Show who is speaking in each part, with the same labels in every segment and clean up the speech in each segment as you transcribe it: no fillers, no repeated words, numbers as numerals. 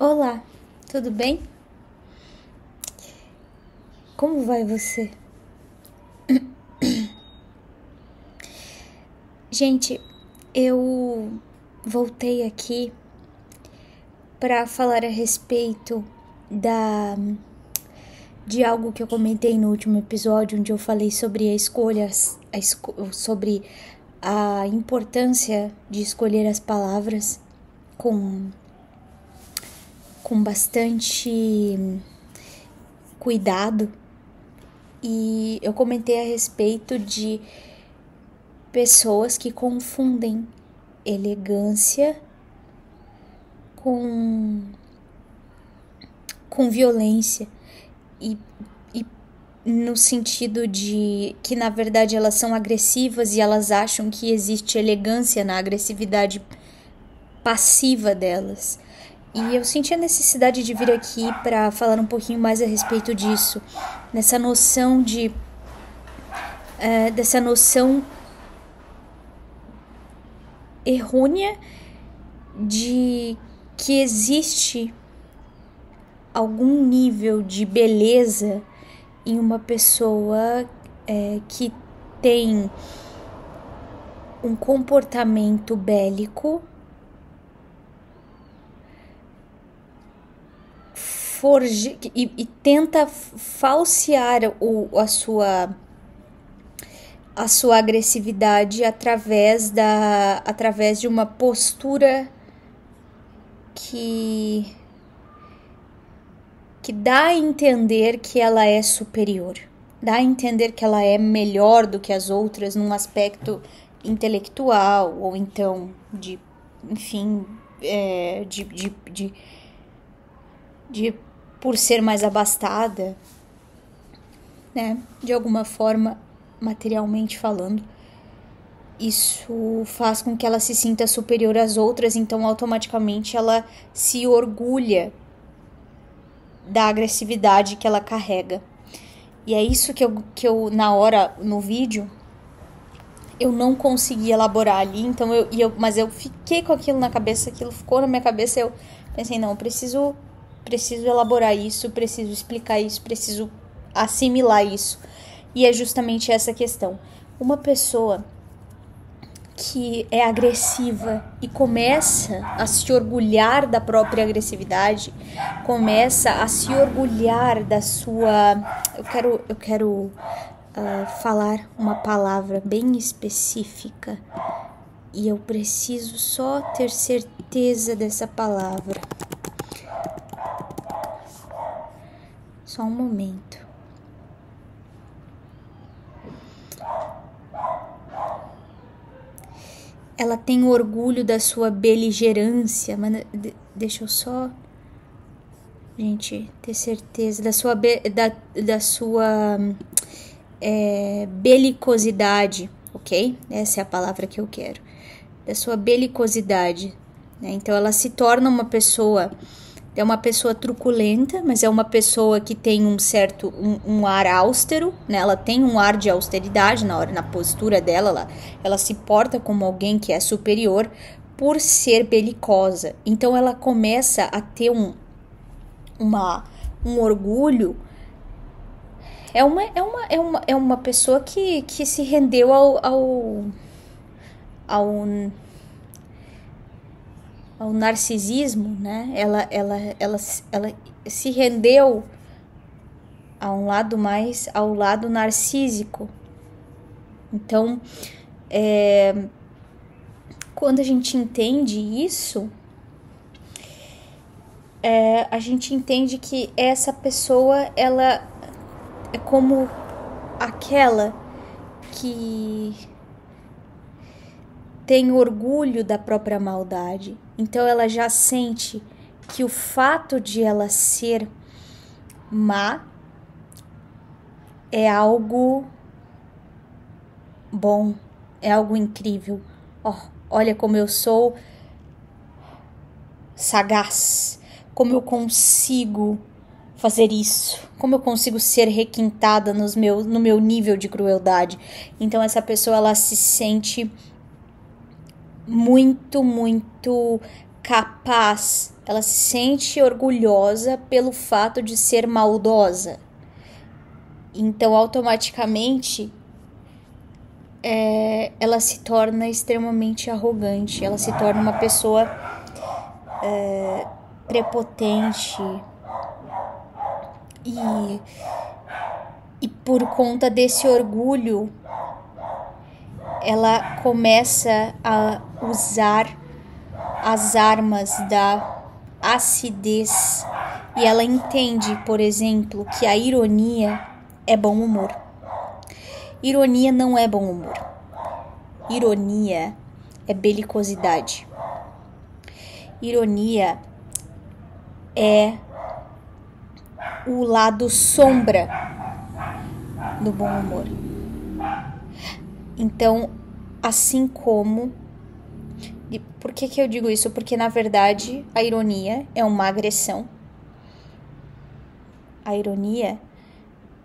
Speaker 1: Olá, tudo bem? Como vai você? Gente, eu voltei aqui para falar a respeito de algo que eu comentei no último episódio, onde eu falei sobre sobre a importância de escolher as palavras com bastante cuidado. E eu comentei a respeito de pessoas que confundem elegância com violência e no sentido de que na verdade elas são agressivas e elas acham que existe elegância na agressividade passiva delas. E eu senti a necessidade de vir aqui para falar um pouquinho mais a respeito disso, dessa noção errônea de que existe algum nível de beleza em uma pessoa que tem um comportamento bélico e tenta falsear a sua agressividade através de uma postura que dá a entender que ela é superior, dá a entender que ela é melhor do que as outras num aspecto intelectual ou então por ser mais abastada, né, de alguma forma, materialmente falando. Isso faz com que ela se sinta superior às outras, então automaticamente ela se orgulha da agressividade que ela carrega. E é isso que eu na hora, no vídeo, eu não consegui elaborar ali, então mas eu fiquei com aquilo na cabeça, aquilo ficou na minha cabeça, eu pensei, não, eu preciso elaborar isso, preciso explicar isso, preciso assimilar isso. E é justamente essa questão. Uma pessoa que é agressiva e começa a se orgulhar da própria agressividade, começa a se orgulhar da sua... Eu quero falar uma palavra bem específica e eu preciso só ter certeza dessa palavra. Só um momento. Ela tem orgulho da sua beligerância, mas deixa eu só, gente, ter certeza da sua belicosidade, ok? Essa é a palavra que eu quero. Da sua belicosidade, né? Então ela se torna uma pessoa truculenta, mas é uma pessoa que tem um ar austero, né? Ela tem um ar de austeridade na postura dela, ela se porta como alguém que é superior por ser belicosa. Então ela começa a ter um orgulho. É uma pessoa que se rendeu ao narcisismo, né? Ela se rendeu ao lado narcísico. Então, quando a gente entende isso, a gente entende que essa pessoa, ela é como aquela que tem orgulho da própria maldade. Então ela já sente que o fato de ela ser má é algo bom, é algo incrível. Olha como eu sou sagaz, como eu consigo fazer isso, como eu consigo ser requintada no meu nível de crueldade. Então essa pessoa, ela se sente muito capaz, ela se sente orgulhosa pelo fato de ser maldosa. Então, automaticamente, ela se torna extremamente arrogante, ela se torna uma pessoa prepotente e por conta desse orgulho, ela começa a usar as armas da acidez e ela entende, por exemplo, que a ironia é bom humor. Ironia não é bom humor. Ironia é belicosidade. Ironia é o lado sombra do bom humor. Então, assim como... Por que eu digo isso? Porque, na verdade, a ironia é uma agressão. A ironia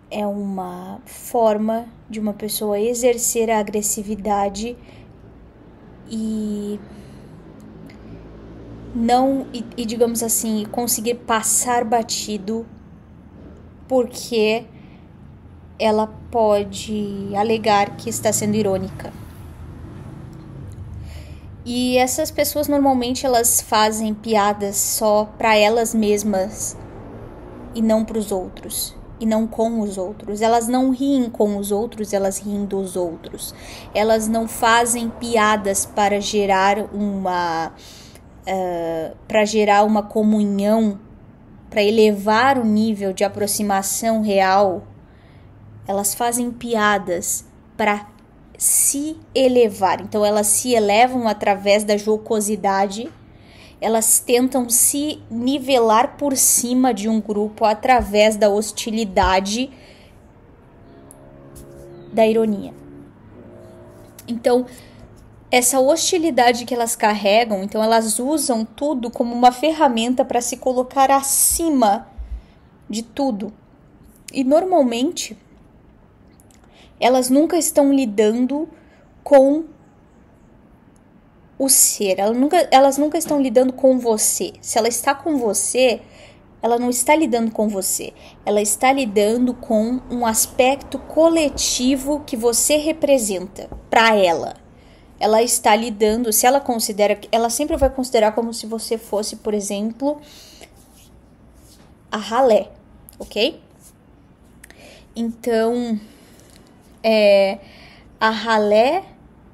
Speaker 1: é uma forma de uma pessoa exercer a agressividade e digamos assim, conseguir passar batido porque ela pode alegar que está sendo irônica. E essas pessoas normalmente elas fazem piadas só para elas mesmas e não para os outros, e não com os outros. Elas não riem com os outros, elas riem dos outros. Elas não fazem piadas para gerar uma comunhão, para elevar o nível de aproximação real. Elas fazem piadas para se elevar. Então elas se elevam através da jocosidade. Elas tentam se nivelar por cima de um grupo através da hostilidade, da ironia. Então, essa hostilidade que elas carregam, então elas usam tudo como uma ferramenta para se colocar acima de tudo. E normalmente, elas nunca estão lidando com o ser, elas nunca estão lidando com você. Se ela está com você, ela não está lidando com você. Ela está lidando com um aspecto coletivo que você representa para ela. Ela está lidando, se ela considera, ela sempre vai considerar como se você fosse, por exemplo, a ralé, ok? Então, a ralé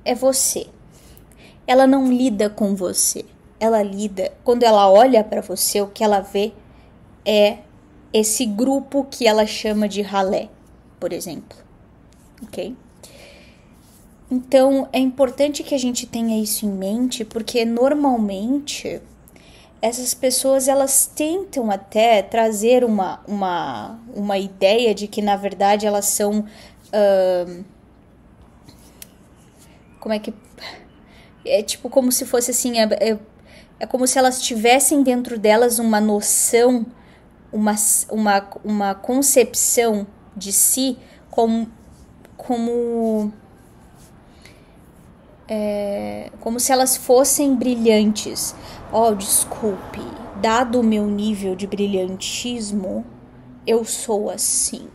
Speaker 1: é você. Ela não lida com você. Ela lida, quando ela olha para você, o que ela vê é esse grupo que ela chama de ralé, por exemplo. Ok? Então, é importante que a gente tenha isso em mente, porque normalmente essas pessoas, elas tentam até trazer uma ideia de que, na verdade, elas são... como é que... É tipo como se fosse assim... É como se elas tivessem dentro delas uma noção, uma concepção de si como se elas fossem brilhantes. Desculpe, dado o meu nível de brilhantismo, eu sou assim.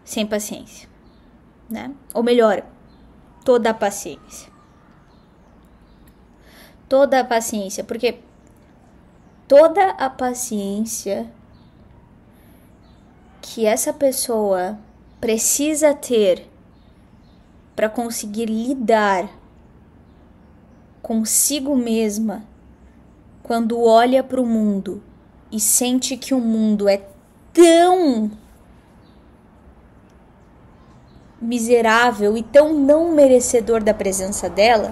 Speaker 1: Sem paciência, né? Ou melhor, toda a paciência. Toda a paciência, porque toda a paciência que essa pessoa precisa ter para conseguir lidar consigo mesma quando olha para o mundo e sente que o mundo é tão miserável e tão não merecedor da presença dela,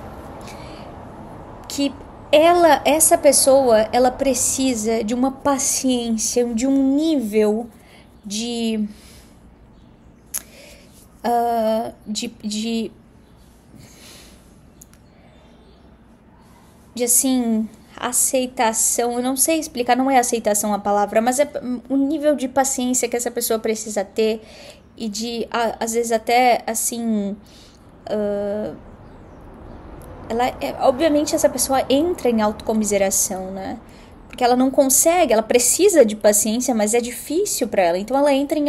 Speaker 1: que essa pessoa, ela precisa de uma paciência, de um nível de assim, aceitação, eu não sei explicar, não é aceitação a palavra, mas é o nível de paciência que essa pessoa precisa ter e de, às vezes até, assim, obviamente essa pessoa entra em autocomiseração, né? Porque ela não consegue, ela precisa de paciência, mas é difícil para ela. Então ela entra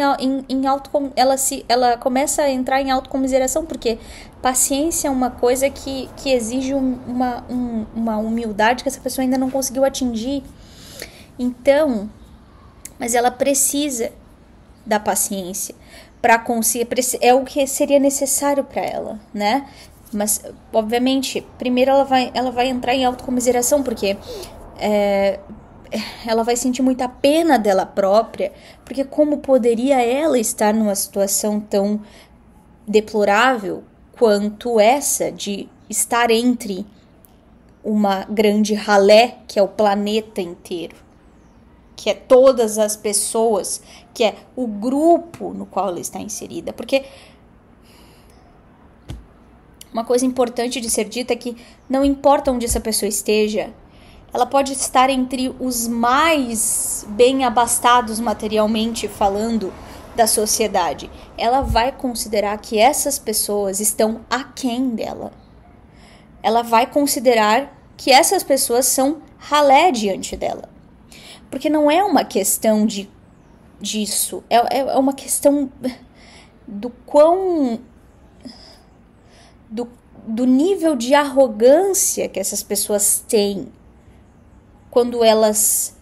Speaker 1: ela começa a entrar em autocomiseração, porque paciência é uma coisa que exige uma humildade que essa pessoa ainda não conseguiu atingir. Então, mas ela precisa da paciência para conseguir, é o que seria necessário para ela, né? Mas, obviamente, primeiro ela vai entrar em autocomiseração, porque ela vai sentir muita pena dela própria, porque como poderia ela estar numa situação tão deplorável quanto essa de estar entre uma grande ralé, que é o planeta inteiro, que é todas as pessoas, que é o grupo no qual ela está inserida. Porque uma coisa importante de ser dita é que não importa onde essa pessoa esteja, ela pode estar entre os mais bem abastados materialmente falando da sociedade. Ela vai considerar que essas pessoas estão aquém dela. Ela vai considerar que essas pessoas são ralé diante dela. Porque não é uma questão disso. É uma questão do quão... do nível de arrogância que essas pessoas têm. Quando elas,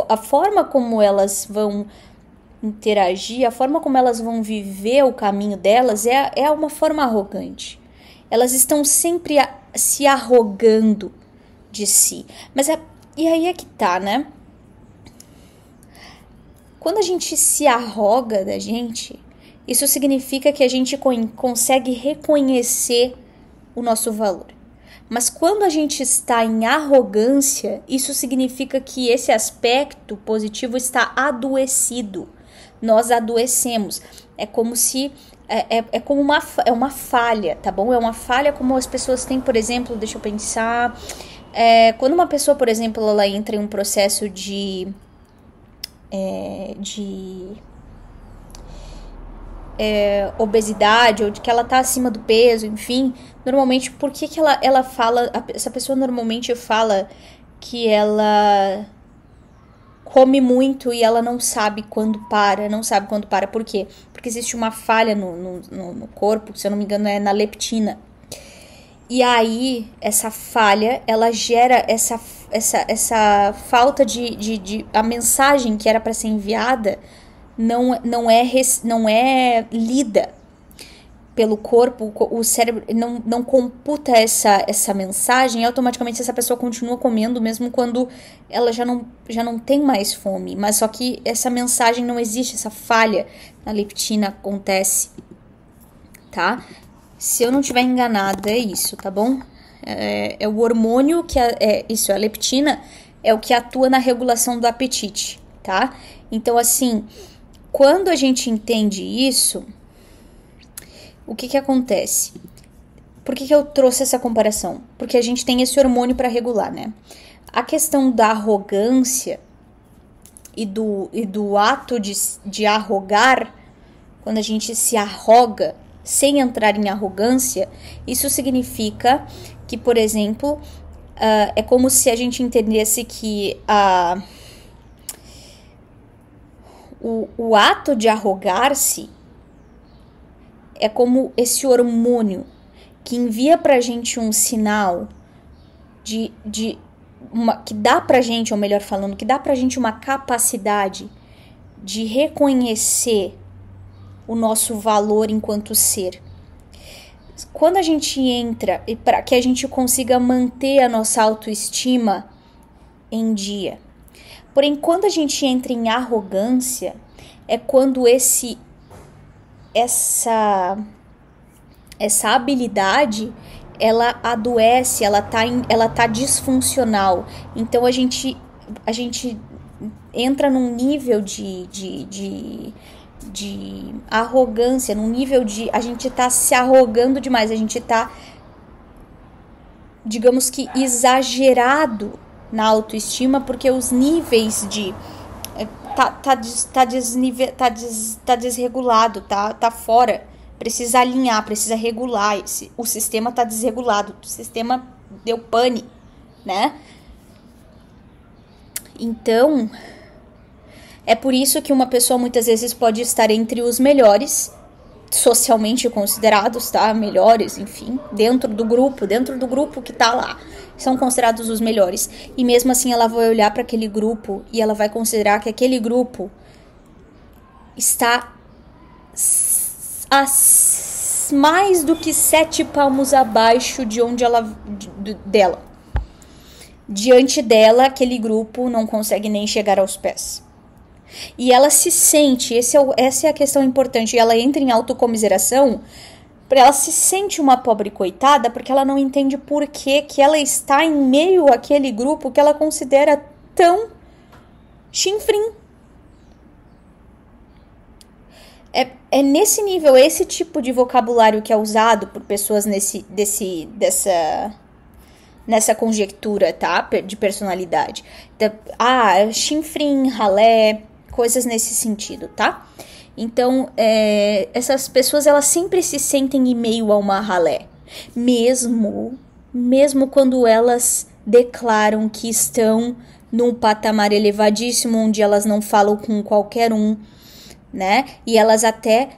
Speaker 1: a forma como elas vão interagir, a forma como elas vão viver o caminho delas é uma forma arrogante. Elas estão sempre se arrogando de si. E aí é que tá, né? Quando a gente se arroga da gente, isso significa que a gente consegue reconhecer o nosso valor. Mas quando a gente está em arrogância, isso significa que esse aspecto positivo está adoecido. Nós adoecemos. É como se... É como uma falha, tá bom? É uma falha como as pessoas têm, por exemplo, deixa eu pensar... quando uma pessoa, por exemplo, ela entra em um processo de obesidade, ou de que ela tá acima do peso, enfim, normalmente, por que ela fala, essa pessoa normalmente fala que ela come muito e ela não sabe quando para, por quê? Porque existe uma falha no corpo, se eu não me engano é na leptina, e aí essa falha, ela gera essa falta de a mensagem que era para ser enviada não é lida pelo corpo, o cérebro não computa essa mensagem, e automaticamente essa pessoa continua comendo mesmo quando ela já não tem mais fome, mas só que essa mensagem não existe, essa falha na leptina acontece, tá? Se eu não estiver enganada, é isso, tá bom? É o hormônio que a leptina é o que atua na regulação do apetite, tá? Então, assim, quando a gente entende isso, o que acontece? Por que eu trouxe essa comparação? Porque a gente tem esse hormônio para regular, né? A questão da arrogância e do ato de arrogar, quando a gente se arroga sem entrar em arrogância, isso significa que, por exemplo, é como se a gente entendesse que o ato de arrogar-se é como esse hormônio que envia pra gente um sinal que dá pra gente, ou melhor falando, que dá pra gente uma capacidade de reconhecer o nosso valor enquanto ser. Quando a gente entra, e para que a gente consiga manter a nossa autoestima em dia. Porém, quando a gente entra em arrogância, é quando essa habilidade, ela adoece, ela tá disfuncional. Então a gente entra num nível de arrogância, num nível de a gente tá se arrogando demais, a gente tá, digamos que, exagerado na autoestima, porque os níveis de tá desregulado, tá fora. Precisa alinhar, precisa regular. O sistema tá desregulado, o sistema deu pane, né? Então, é por isso que uma pessoa muitas vezes pode estar entre os melhores, socialmente considerados, tá? Melhores, enfim, dentro do grupo que tá lá. São considerados os melhores. E mesmo assim ela vai olhar para aquele grupo e ela vai considerar que aquele grupo está mais do que 7 palmos abaixo de onde dela. Diante dela, aquele grupo não consegue nem chegar aos pés. E ela se sente, essa é a questão importante, ela entra em autocomiseração, ela se sente uma pobre coitada, porque ela não entende por que ela está em meio àquele grupo que ela considera tão chinfrim. É nesse nível, esse tipo de vocabulário que é usado por pessoas nessa conjectura, tá? De personalidade. Chinfrim, ralé, coisas nesse sentido, tá? Então, essas pessoas, elas sempre se sentem em meio a uma ralé. Mesmo quando elas declaram que estão num patamar elevadíssimo, onde elas não falam com qualquer um, né? E elas até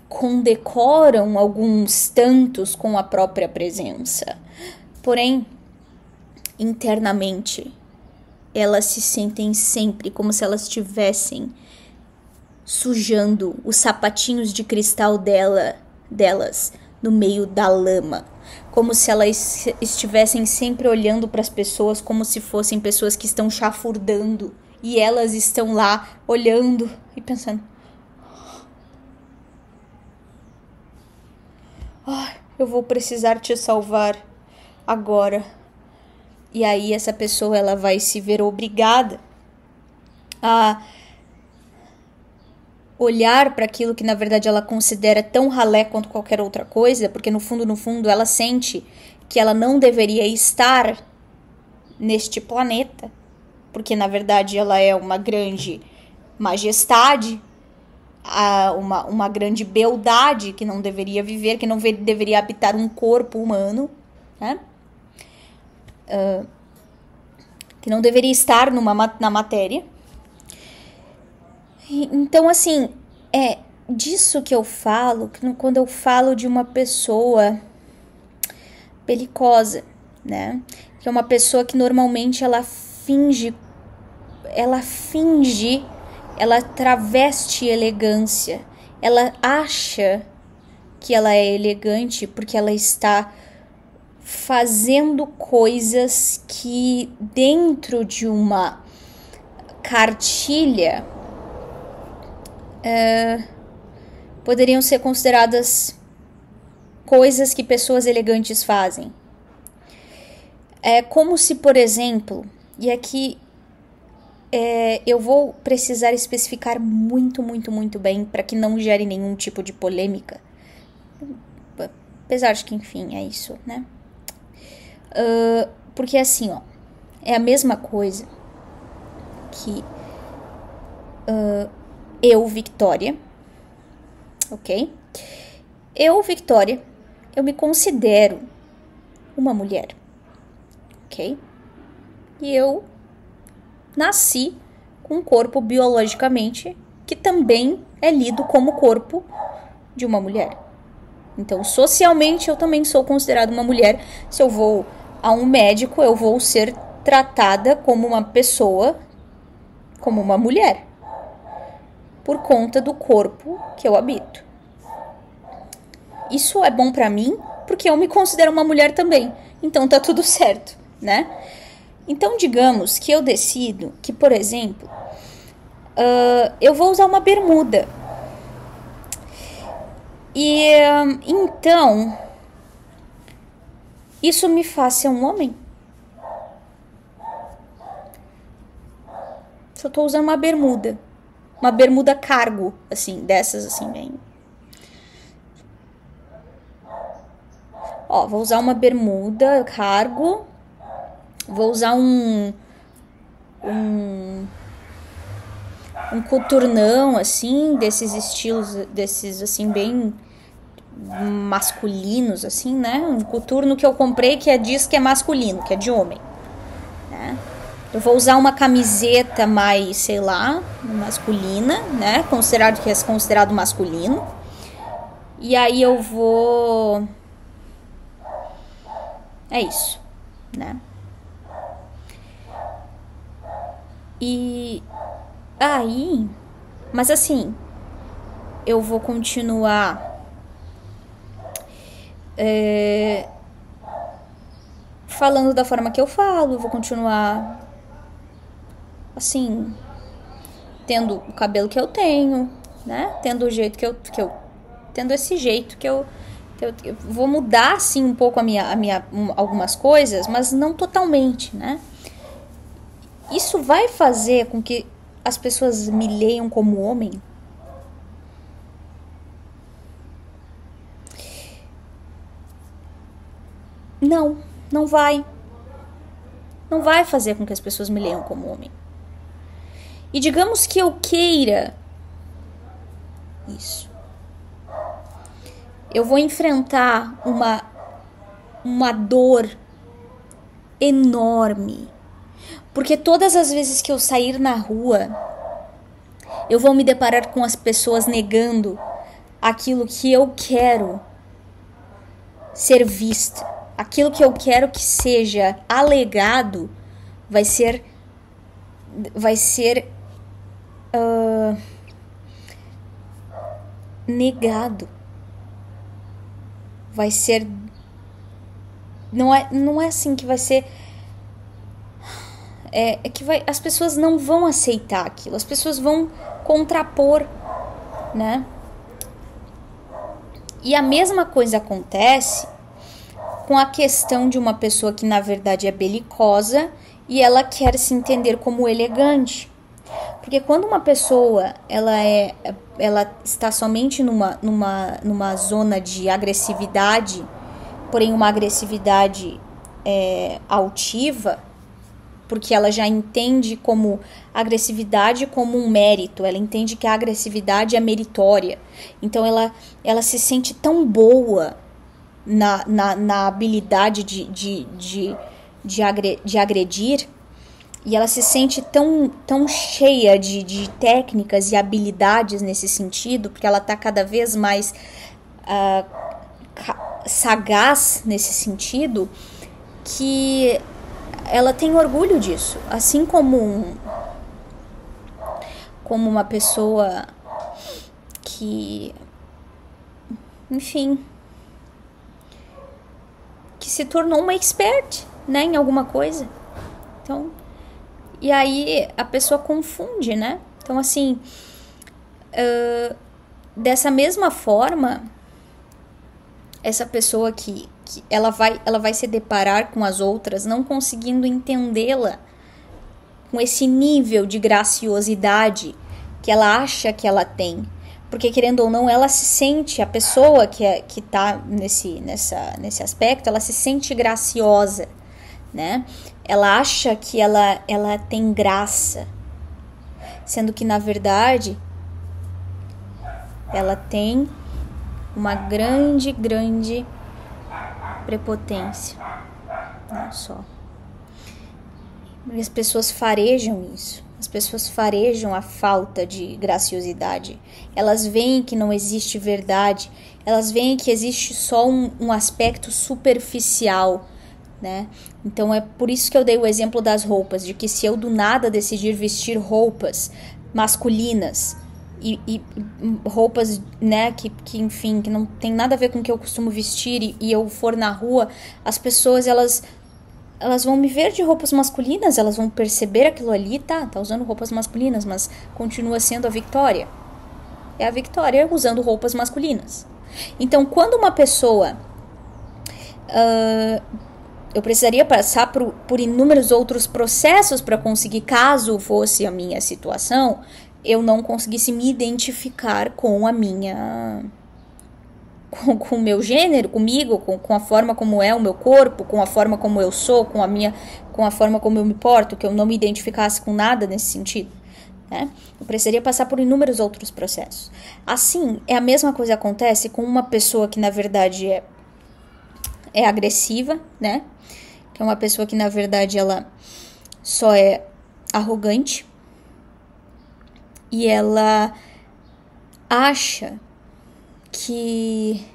Speaker 1: condecoram alguns tantos com a própria presença. Porém, internamente, elas se sentem sempre como se elas estivessem sujando os sapatinhos de cristal delas no meio da lama. Como se elas estivessem sempre olhando para as pessoas como se fossem pessoas que estão chafurdando. E elas estão lá olhando e pensando: eu vou precisar te salvar agora. E aí essa pessoa, ela vai se ver obrigada a olhar para aquilo que na verdade ela considera tão ralé quanto qualquer outra coisa, porque no fundo ela sente que ela não deveria estar neste planeta, porque na verdade ela é uma grande majestade, uma grande beldade que não deveria viver, que não deveria habitar um corpo humano, né? Que não deveria estar na matéria. Então, assim, é disso que eu falo, quando eu falo de uma pessoa belicosa, né? Que é uma pessoa que normalmente ela traveste elegância. Ela acha que ela é elegante porque ela está fazendo coisas que dentro de uma cartilha poderiam ser consideradas coisas que pessoas elegantes fazem. É como se, por exemplo, e aqui eu vou precisar especificar muito bem para que não gere nenhum tipo de polêmica, apesar de que, enfim, é isso, né? Porque assim, ó, é a mesma coisa que eu, Victoria, ok? Eu, Victoria, eu me considero uma mulher, ok? E eu nasci com um corpo biologicamente que também é lido como corpo de uma mulher. Então, socialmente, eu também sou considerada uma mulher. Se eu vou a um médico, eu vou ser tratada como uma pessoa, como uma mulher, por conta do corpo que eu habito. Isso é bom pra mim, porque eu me considero uma mulher também. Então, tá tudo certo, né? Então, digamos que eu decido que, por exemplo, eu vou usar uma bermuda. E então, isso me faz ser um homem? Se eu tô usando uma bermuda cargo, assim, dessas assim, bem. Ó, vou usar uma bermuda cargo Vou usar um coturnão, assim, desses estilos, desses, assim, bem masculinos, assim, né? Um coturno que eu comprei que diz que é masculino, que é de homem, né? Eu vou usar uma camiseta mais, sei lá, masculina, né? Que é considerado masculino. E aí eu vou... É isso, né? E aí... Mas assim, eu vou continuar... falando da forma que eu falo, vou continuar assim, tendo o cabelo que eu tenho, né? Tendo o jeito que eu tendo esse jeito que eu vou mudar assim um pouco algumas coisas, mas não totalmente, né? Isso vai fazer com que as pessoas me leiam como homem? Não vai. Não vai fazer com que as pessoas me leiam como homem. E digamos que eu queira isso. Eu vou enfrentar uma dor enorme. Porque todas as vezes que eu sair na rua, eu vou me deparar com as pessoas negando aquilo que eu quero ser vista. Aquilo que eu quero que seja alegado vai ser negado. Vai ser... Não é assim que vai ser... É que as pessoas não vão aceitar aquilo. As pessoas vão contrapor, né? E a mesma coisa acontece com a questão de uma pessoa que na verdade é belicosa e ela quer se entender como elegante. Porque quando uma pessoa ela está somente numa zona de agressividade, porém uma agressividade altiva, porque ela já entende como agressividade como um mérito, ela entende que a agressividade é meritória. Então ela se sente tão boa na habilidade de agredir, e ela se sente tão cheia de técnicas e habilidades nesse sentido, porque ela está cada vez mais sagaz nesse sentido, que ela tem orgulho disso. Assim como uma pessoa que, enfim, que se tornou uma expert, né, em alguma coisa. Então, e aí a pessoa confunde, né? Então, assim, dessa mesma forma, essa pessoa que ela vai se deparar com as outras não conseguindo entendê-la com esse nível de graciosidade que ela acha que ela tem. Porque, querendo ou não, ela se sente, a pessoa que tá nesse aspecto, ela se sente graciosa, né? Ela acha que ela tem graça, sendo que, na verdade, ela tem uma grande prepotência. Não só. As pessoas farejam isso. As pessoas farejam a falta de graciosidade. Elas veem que não existe verdade. Elas veem que existe só um aspecto superficial, né? Então é por isso que eu dei o exemplo das roupas, de que se eu do nada decidir vestir roupas masculinas e roupas, né, que enfim, que não tem nada a ver com o que eu costumo vestir, e eu for na rua, as pessoas elas vão me ver de roupas masculinas, elas vão perceber aquilo ali, tá usando roupas masculinas, mas continua sendo a Victoria. É a Victoria usando roupas masculinas. Então, quando uma pessoa... eu precisaria passar por inúmeros outros processos para conseguir, caso fosse a minha situação, eu não conseguisse me identificar com a minha com o meu gênero, comigo, com a forma como é o meu corpo, com a forma como eu sou, com a forma como eu me porto, que eu não me identificasse com nada nesse sentido, né? Eu precisaria passar por inúmeros outros processos. Assim, a mesma coisa acontece com uma pessoa que, na verdade, é agressiva, né? Que é uma pessoa que, na verdade, ela só é arrogante e ela acha que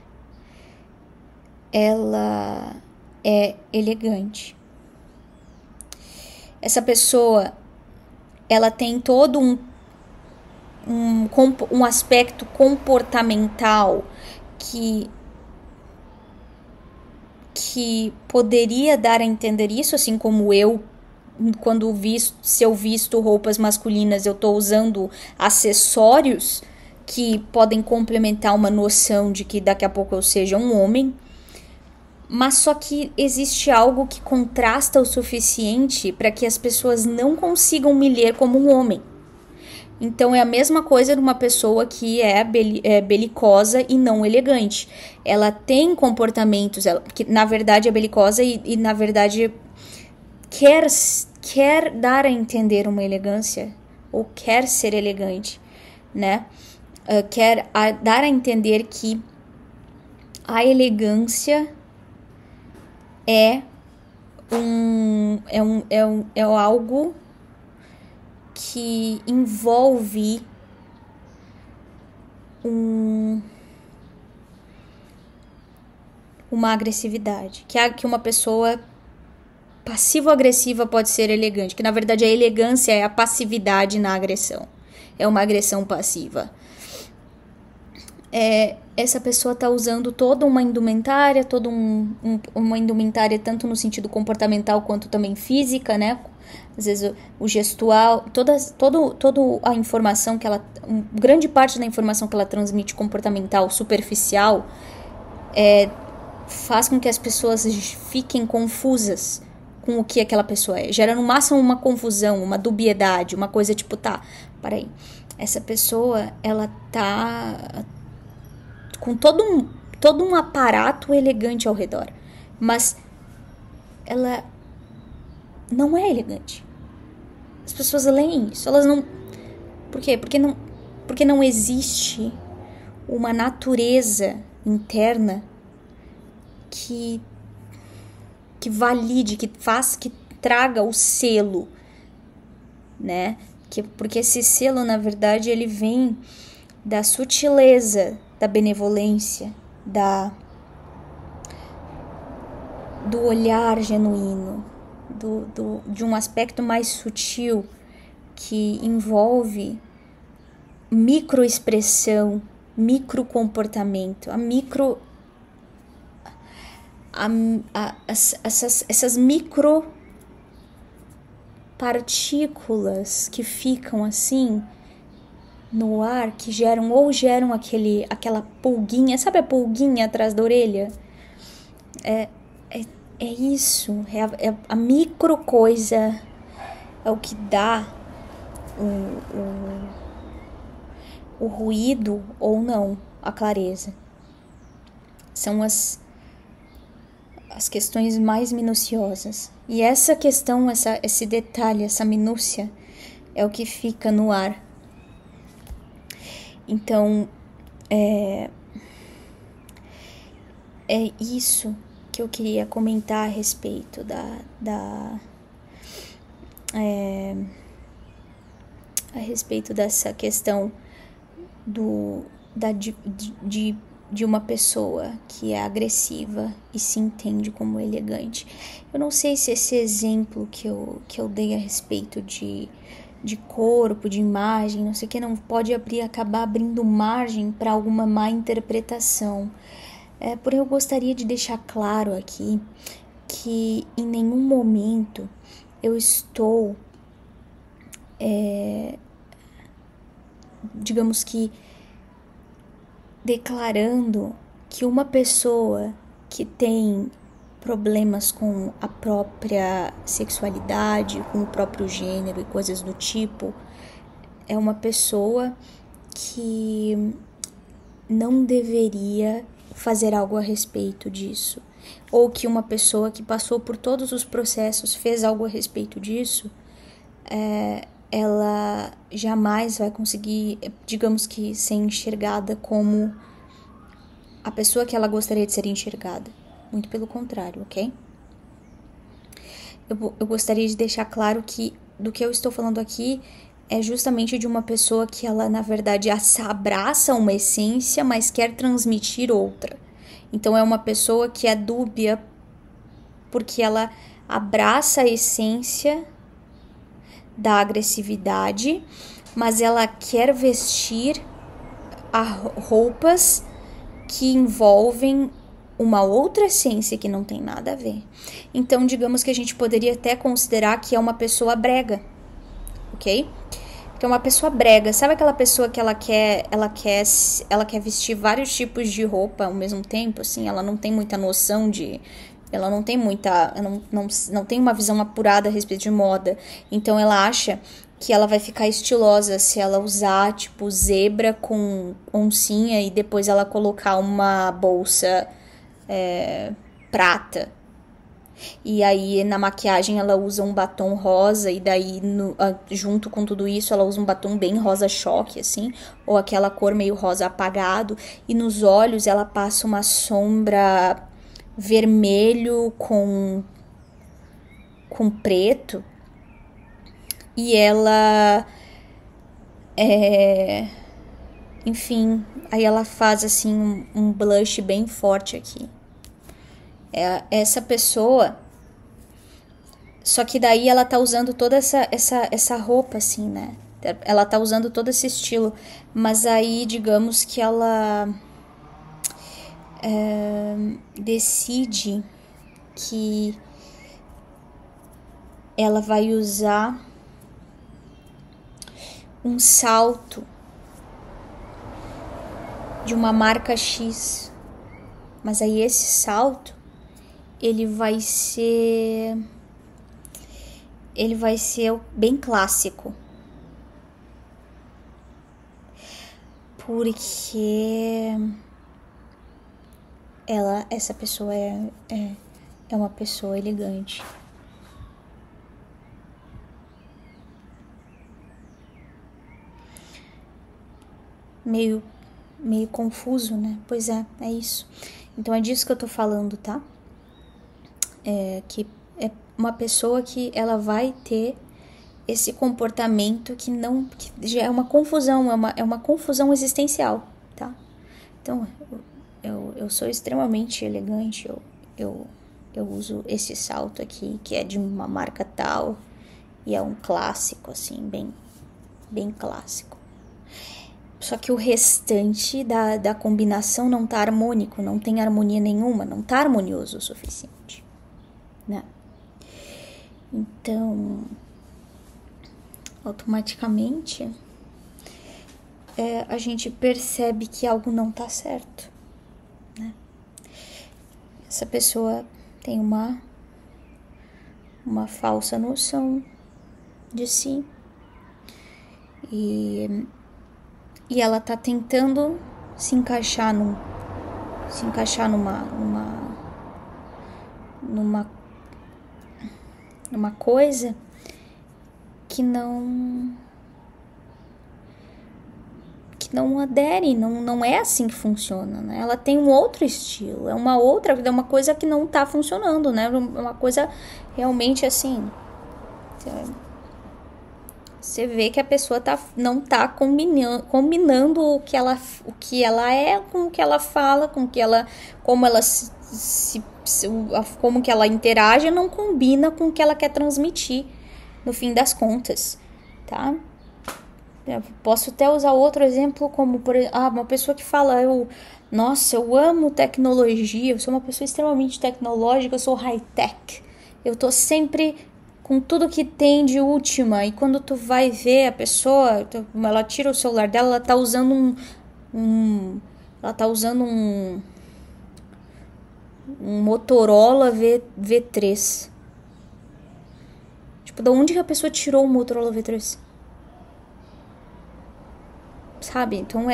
Speaker 1: ela é elegante. Essa pessoa, ela tem todo um aspecto comportamental que poderia dar a entender isso, assim como eu, se eu visto roupas masculinas, eu estou usando acessórios que podem complementar uma noção de que daqui a pouco eu seja um homem, mas só que existe algo que contrasta o suficiente para que as pessoas não consigam me ler como um homem. Então é a mesma coisa de uma pessoa que é belicosa e não elegante. Ela tem comportamentos que na verdade é belicosa e na verdade quer dar a entender uma elegância ou quer ser elegante, né? Quer dar a entender que a elegância é algo que envolve uma agressividade, que uma pessoa passivo-agressiva pode ser elegante, que na verdade a elegância é a passividade na agressão, é uma agressão passiva. Essa pessoa está usando toda uma indumentária, uma indumentária tanto no sentido comportamental quanto também física, né? Às vezes o gestual, toda a informação que ela, grande parte da informação que ela transmite comportamental, superficial, faz com que as pessoas fiquem confusas com o que aquela pessoa é. Gera no máximo uma confusão, uma dubiedade, uma coisa tipo, peraí, essa pessoa, ela tá com todo um aparato elegante ao redor, mas ela não é elegante. As pessoas leem isso, elas não... Por quê? Porque não existe uma natureza interna que valide, que traga o selo, né? Porque esse selo, na verdade, ele vem da sutileza, da benevolência, do olhar genuíno, de um aspecto mais sutil que envolve microexpressão, microcomportamento, essas micro partículas que ficam assim no ar, que geram aquela pulguinha, sabe a pulguinha atrás da orelha? É isso, é a micro coisa, é o que dá o ruído ou não, a clareza. São as questões mais minuciosas. E essa questão, esse detalhe, essa minúcia, é o que fica no ar. Então, é isso que eu queria comentar a respeito a respeito dessa questão de uma pessoa que é agressiva e se entende como elegante. Eu não sei se esse exemplo que eu dei a respeito de corpo, de imagem, não sei o que, não pode acabar abrindo margem para alguma má interpretação. Porém, eu gostaria de deixar claro aqui que em nenhum momento eu estou, digamos que, declarando que uma pessoa que tem problemas com a própria sexualidade, com o próprio gênero e coisas do tipo, é uma pessoa que não deveria fazer algo a respeito disso, ou que uma pessoa que passou por todos os processos fez algo a respeito disso, ela jamais vai conseguir, digamos que, ser enxergada como a pessoa que ela gostaria de ser enxergada. Muito pelo contrário, ok? Eu gostaria de deixar claro que do que eu estou falando aqui é justamente de uma pessoa que ela, na verdade, abraça uma essência, mas quer transmitir outra. Então, é uma pessoa que é dúbia porque ela abraça a essência da agressividade, mas ela quer vestir roupas que envolvem uma outra essência que não tem nada a ver. Então, digamos que a gente poderia até considerar que é uma pessoa brega, ok? Que é uma pessoa brega. Sabe aquela pessoa que ela quer vestir vários tipos de roupa ao mesmo tempo, assim? Ela não tem muita noção de... Ela não tem muita... Não tem uma visão apurada a respeito de moda. Então, ela acha que ela vai ficar estilosa se ela usar, tipo, zebra com oncinha e depois ela colocar uma bolsa prata. E aí na maquiagem ela usa um batom rosa e daí junto com tudo isso ela usa um batom bem rosa choque, assim, ou aquela cor meio rosa apagado, e nos olhos ela passa uma sombra vermelho com preto, e ela enfim, aí ela faz assim um blush bem forte aqui. Essa pessoa, só que daí ela tá usando toda essa roupa assim, né? Ela tá usando todo esse estilo, mas aí digamos que ela decide que ela vai usar um salto de uma marca X, mas aí esse salto ele vai ser bem clássico, porque essa pessoa é uma pessoa elegante. Meio confuso, né? Pois é isso. Então é disso que eu tô falando, tá? Que é uma pessoa que ela vai ter esse comportamento que já é uma confusão, é uma confusão existencial, tá? Então, eu sou extremamente elegante, eu uso esse salto aqui, que é de uma marca tal, e é um clássico, assim, bem clássico. Só que o restante da combinação não tá harmônico, não tem harmonia nenhuma, não tá harmonioso o suficiente, né? Então, automaticamente, a gente percebe que algo não tá certo, né? Essa pessoa tem uma falsa noção de si e ela tá tentando se encaixar numa coisa que não adere, não é assim que funciona, né? Ela tem um outro estilo, é uma coisa que não tá funcionando, né? Uma coisa realmente assim, você vê que a pessoa não tá combinando o que ela é com o que ela fala, como que ela interage, não combina com o que ela quer transmitir, no fim das contas, tá? Eu posso até usar outro exemplo, como uma pessoa que fala, eu amo tecnologia, eu sou uma pessoa extremamente tecnológica, eu sou high-tech, eu tô sempre com tudo que tem de última, e quando tu vai ver a pessoa, ela tira o celular dela, ela tá usando um Motorola V3. Tipo, de onde que a pessoa tirou o Motorola V3? Sabe? Então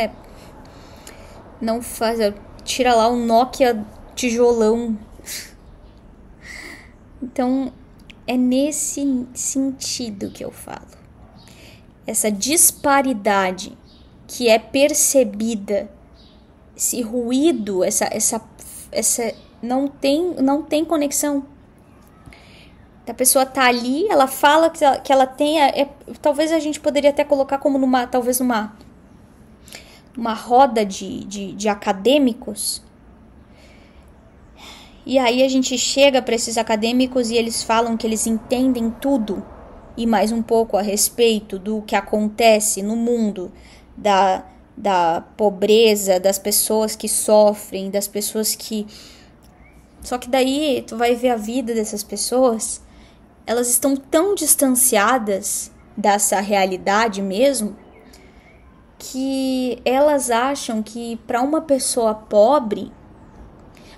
Speaker 1: não faz... tira lá o Nokia tijolão. Então, é nesse sentido que eu falo. Essa disparidade que é percebida, esse ruído, essa não tem conexão. A pessoa tá ali, ela fala que ela tem, talvez a gente poderia até colocar como numa roda de acadêmicos. E aí a gente chega para esses acadêmicos e eles falam que eles entendem tudo e mais um pouco a respeito do que acontece no mundo, da pobreza, das pessoas que sofrem, das pessoas que... Só que daí tu vai ver a vida dessas pessoas, elas estão tão distanciadas dessa realidade mesmo, que elas acham que para uma pessoa pobre,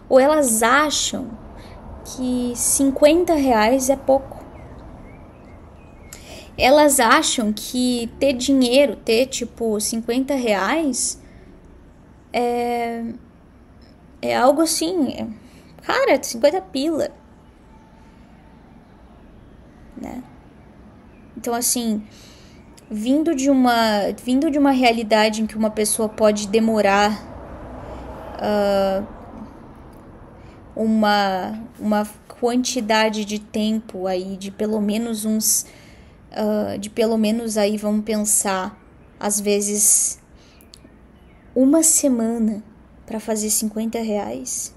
Speaker 1: ou elas acham que R$50 é pouco. Elas acham que ter dinheiro, ter tipo R$50 é algo assim, cara, 50 pila, né? Então assim, vindo de uma realidade em que uma pessoa pode demorar uma quantidade de tempo aí de pelo menos aí vamos pensar, às vezes uma semana para fazer R$50,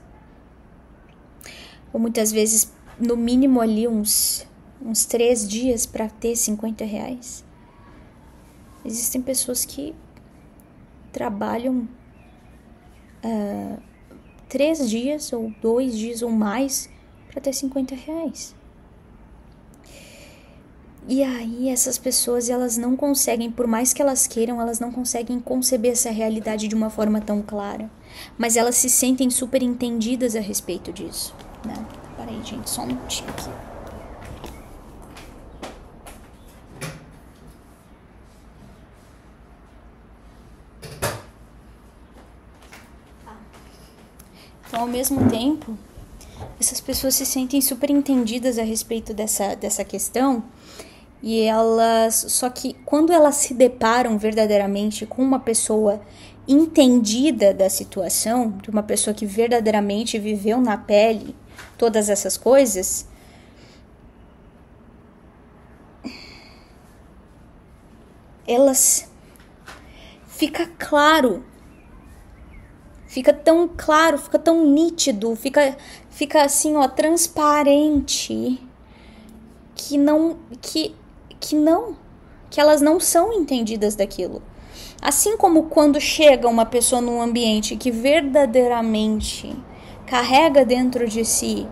Speaker 1: ou muitas vezes no mínimo ali uns 3 dias para ter R$50. Existem pessoas que trabalham 3 dias ou 2 dias ou mais para ter R$50. E aí essas pessoas, elas não conseguem, por mais que elas queiram, elas não conseguem conceber essa realidade de uma forma tão clara. Mas elas se sentem super entendidas a respeito disso, né? Peraí, gente, só um minutinho aqui. Então, ao mesmo tempo, essas pessoas se sentem super entendidas a respeito dessa questão, e só que quando elas se deparam verdadeiramente com uma pessoa entendida da situação, de uma pessoa que verdadeiramente viveu na pele todas essas coisas, fica claro, fica tão claro, fica tão nítido, fica assim, ó, transparente, que elas não são entendidas daquilo. Assim como quando chega uma pessoa num ambiente que verdadeiramente carrega dentro de si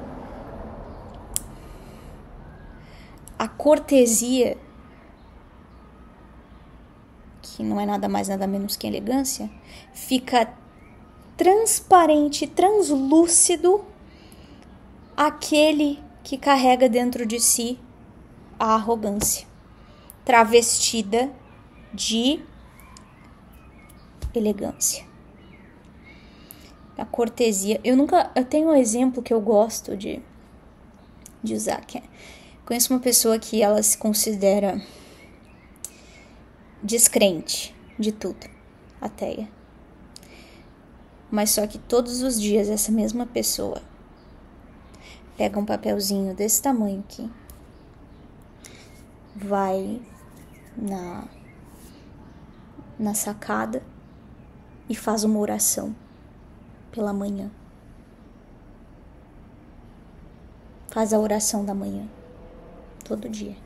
Speaker 1: a cortesia, que não é nada mais nada menos que elegância, fica transparente, translúcido aquele que carrega dentro de si a arrogância, travestida de elegância. A cortesia. Eu tenho um exemplo que eu gosto de usar, que conheço uma pessoa que ela se considera descrente de tudo, ateia. Mas só que todos os dias essa mesma pessoa pega um papelzinho desse tamanho aqui, vai na sacada e faz uma oração pela manhã. Faz a oração da manhã, todo dia.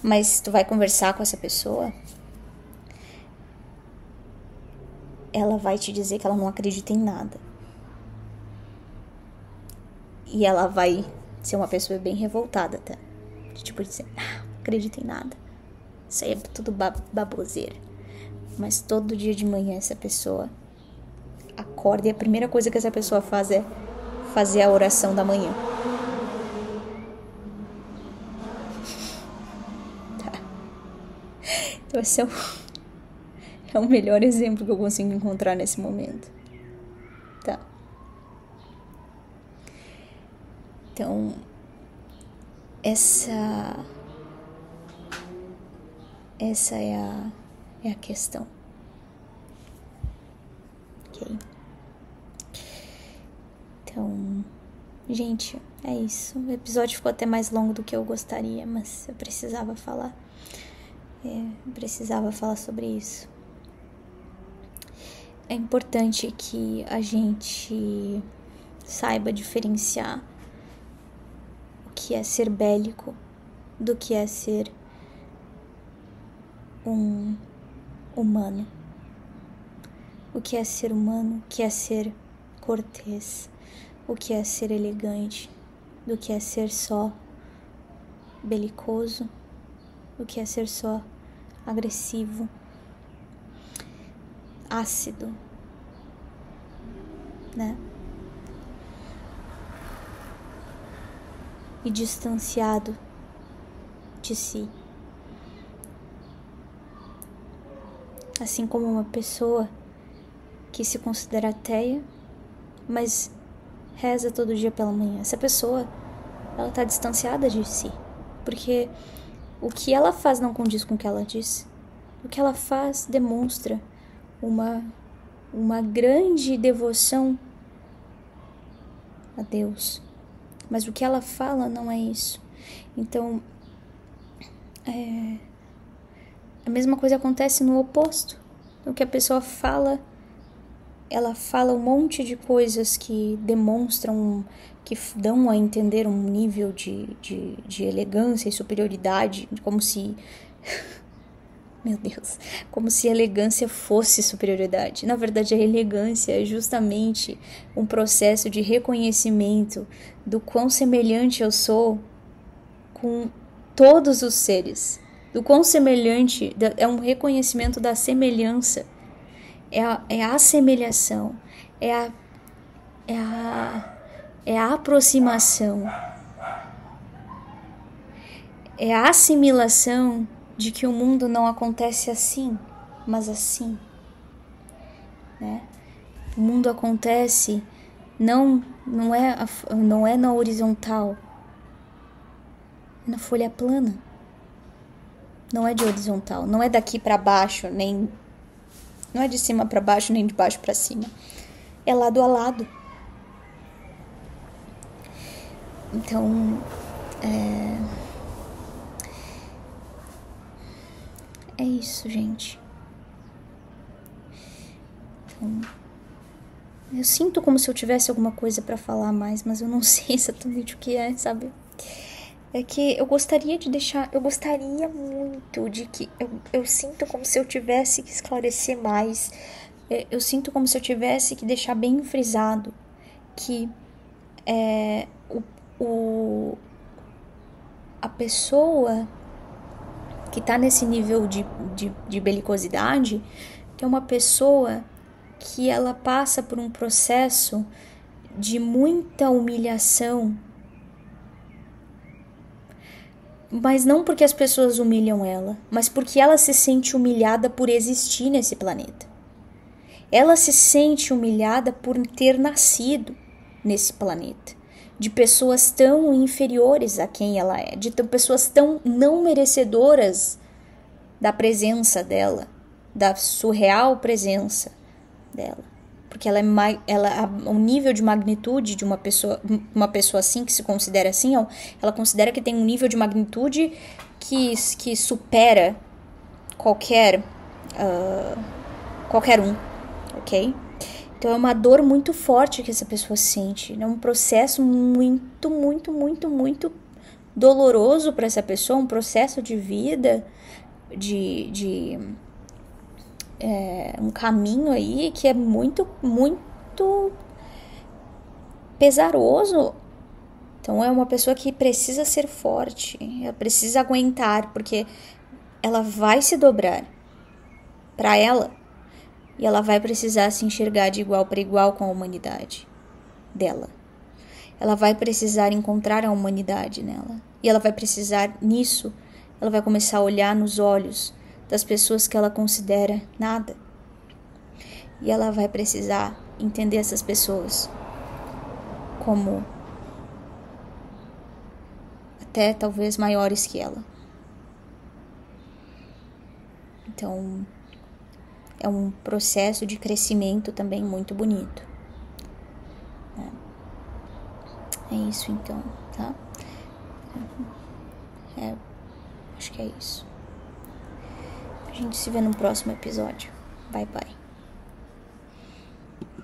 Speaker 1: Mas tu vai conversar com essa pessoa, ela vai te dizer que ela não acredita em nada. E ela vai ser uma pessoa bem revoltada, tá? Tipo, dizer, não acredita em nada. Isso aí é tudo baboseira. Mas todo dia de manhã essa pessoa acorda e a primeira coisa que essa pessoa faz é fazer a oração da manhã. Tá. Então esse é o melhor exemplo que eu consigo encontrar nesse momento. Tá. Então, essa é a questão. Ok? Então, gente, é isso. O episódio ficou até mais longo do que eu gostaria, mas eu precisava falar. Precisava falar sobre isso. É importante que a gente saiba diferenciar o que é ser bélico do que é ser um humano. O que é ser humano, o que é ser cortês, o que é ser elegante, do que é ser só belicoso, o que é ser só agressivo, ácido, né? E distanciado de si. Assim como uma pessoa que se considera ateia, mas reza todo dia pela manhã. Essa pessoa, ela tá distanciada de si, porque o que ela faz não condiz com o que ela diz. O que ela faz demonstra uma grande devoção a Deus, mas o que ela fala não é isso. Então, a mesma coisa acontece no oposto. O que a pessoa fala, ela fala um monte de coisas que demonstram, que dão a entender um nível de elegância e superioridade, como se... Meu Deus, como se elegância fosse superioridade. Na verdade, a elegância é justamente um processo de reconhecimento do quão semelhante eu sou com todos os seres. Do quão semelhante, é um reconhecimento da semelhança. É a assemelhação, é a aproximação, é a assimilação de que o mundo não acontece assim, mas assim, né? O mundo acontece não é na horizontal, é na folha plana. Não é de horizontal, não é daqui para baixo, nem não é de cima para baixo, nem de baixo para cima. É lado a lado. Então, é isso, gente. Então, eu sinto como se eu tivesse alguma coisa para falar mais, mas eu não sei exatamente o que é, sabe? É que eu gostaria muito de que eu sinto como se eu tivesse que esclarecer mais. Eu sinto como se eu tivesse que deixar bem frisado que a pessoa que tá nesse nível de belicosidade é uma pessoa que ela passa por um processo de muita humilhação, mas não porque as pessoas humilham ela, mas porque ela se sente humilhada por existir nesse planeta. Ela se sente humilhada por ter nascido nesse planeta, de pessoas tão inferiores a quem ela é, de pessoas tão não merecedoras da presença dela, da surreal presença dela. Porque o nível de magnitude de uma pessoa assim, que se considera assim, ela considera que tem um nível de magnitude que supera qualquer um, ok? Então é uma dor muito forte que essa pessoa sente, é um processo muito, muito, muito, muito doloroso para essa pessoa, um processo de vida, um caminho aí que é muito, muito pesaroso. Então é uma pessoa que precisa ser forte, ela precisa aguentar, porque ela vai se dobrar para ela e ela vai precisar se enxergar de igual para igual com a humanidade dela. Ela vai precisar encontrar a humanidade nela e ela vai precisar nisso, ela vai começar a olhar nos olhos das pessoas que ela considera nada. E ela vai precisar entender essas pessoas como até talvez maiores que ela. Então, é um processo de crescimento também muito bonito. É isso então, tá? Acho que é isso. A gente se vê no próximo episódio. Bye, bye.